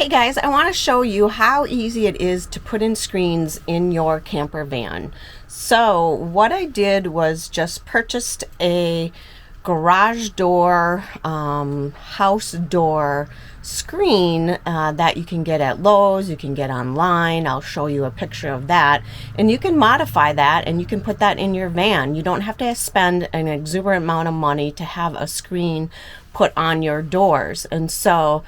Hey guys, I want to show you how easy it is to put in screens in your camper van. So what I did was just purchased a garage door, house door screen that you can get at Lowe's, you can get online. I'll show you a picture of that, and you can modify that and you can put that in your van. You don't have to spend an exuberant amount of money to have a screen put on your doors. And so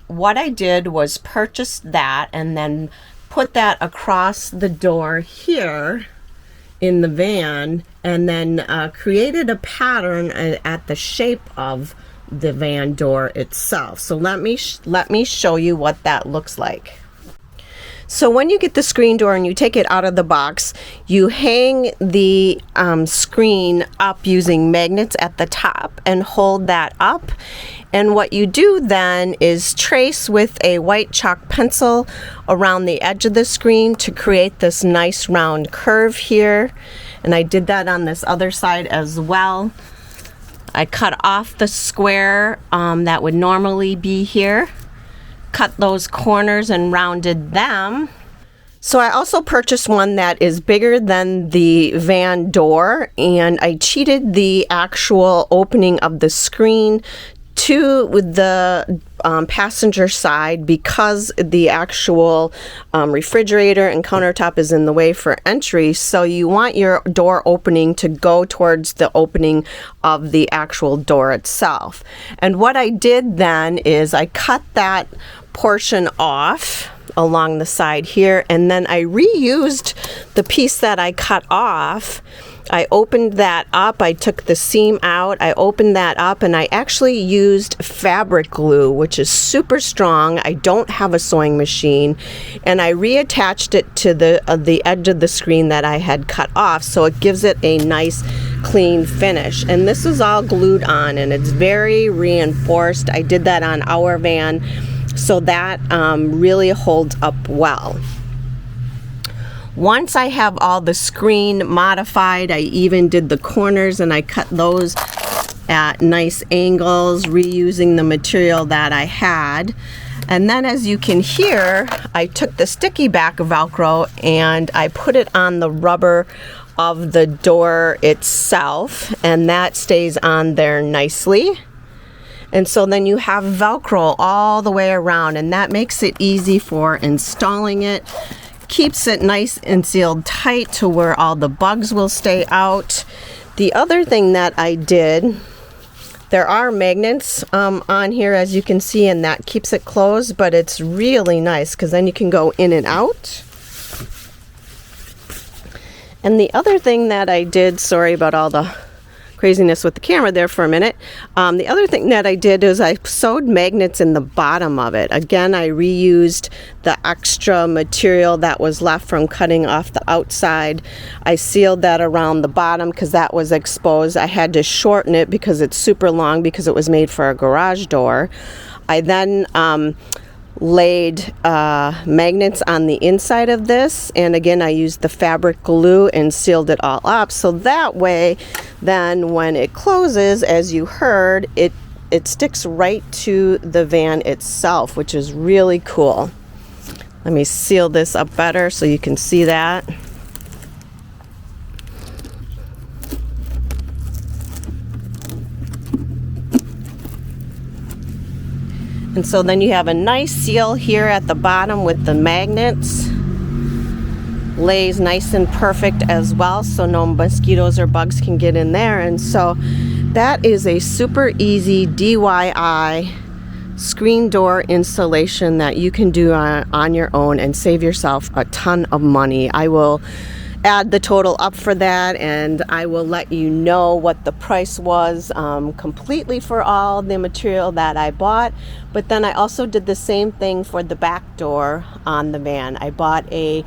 what I did was purchase that and then put that across the door here in the van, and then created a pattern at the shape of the van door itself. So let me show you what that looks like. So when you get the screen door and you take it out of the box, you hang the screen up using magnets at the top and hold that up. And what you do then is trace with a white chalk pencil around the edge of the screen to create this nice round curve here. And I did that on this other side as well. I cut off the square that would normally be here, cut those corners and rounded them. So I also purchased one that is bigger than the van door, and I cheated the actual opening of the screen to the passenger side because the actual refrigerator and countertop is in the way for entry. So you want your door opening to go towards the opening of the actual door itself. And what I did then is I cut that portion off along the side here, and then I reused the piece that I cut off. I opened that up, I took the seam out, I opened that up, and I actually used fabric glue, which is super strong. I don't have a sewing machine, and I reattached it to the edge of the screen that I had cut off, so it gives it a nice clean finish. And this is all glued on, and it's very reinforced. I did that on our van, so that really holds up well. Once I have all the screen modified, I even did the corners and I cut those at nice angles, reusing the material that I had. And then, as you can hear, I took the sticky back Velcro and I put it on the rubber of the door itself, and that stays on there nicely. And so then you have Velcro all the way around, and that makes it easy for installing it. Keeps it nice and sealed tight to where all the bugs will stay out. The other thing that I did, there are magnets on here, as you can see, and that keeps it closed, but it's really nice because then you can go in and out. And the other thing that I did, sorry about all the craziness with the camera there for a minute. The other thing that I did is I sewed magnets in the bottom of it. Again, I reused the extra material that was left from cutting off the outside. I sealed that around the bottom because that was exposed. I had to shorten it because it's super long because it was made for a garage door. I then laid magnets on the inside of this, and again I used the fabric glue and sealed it all up, so that way then when it closes, as you heard, it sticks right to the van itself, which is really cool. Let me seal this up better so you can see that. And so then you have a nice seal here at the bottom with the magnets. Lays nice and perfect as well, so no mosquitoes or bugs can get in there. And so that is a super easy DIY screen door installation that you can do on your own and save yourself a ton of money. I will add the total up for that, and I will let you know what the price was completely for all the material that I bought. But then I also did the same thing for the back door on the van. I bought a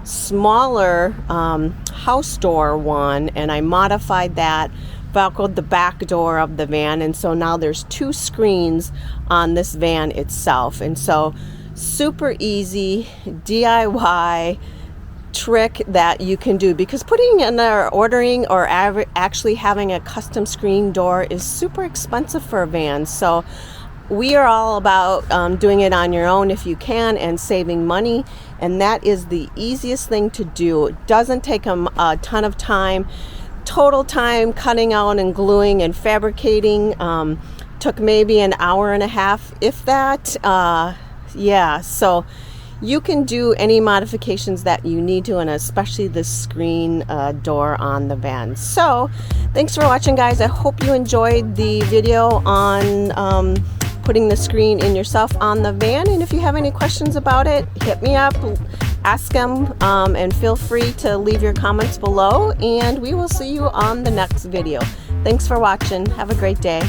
smaller house door one, and I modified that, Velcroed the back door of the van, and so now there's two screens on this van itself. And so super easy DIY trick that you can do, because putting in or ordering or actually having a custom screen door is super expensive for a van. So we are all about doing it on your own if you can and saving money, and that is the easiest thing to do. It doesn't take a ton of time. Total time cutting out and gluing and fabricating took maybe an hour and a half, if that. Yeah, so you can do any modifications that you need to, and especially the screen door on the van. So thanks for watching, guys. I hope you enjoyed the video on putting the screen in yourself on the van, and if you have any questions about it, hit me up, ask them, and feel free to leave your comments below, and we will see you on the next video. Thanks for watching. Have a great day.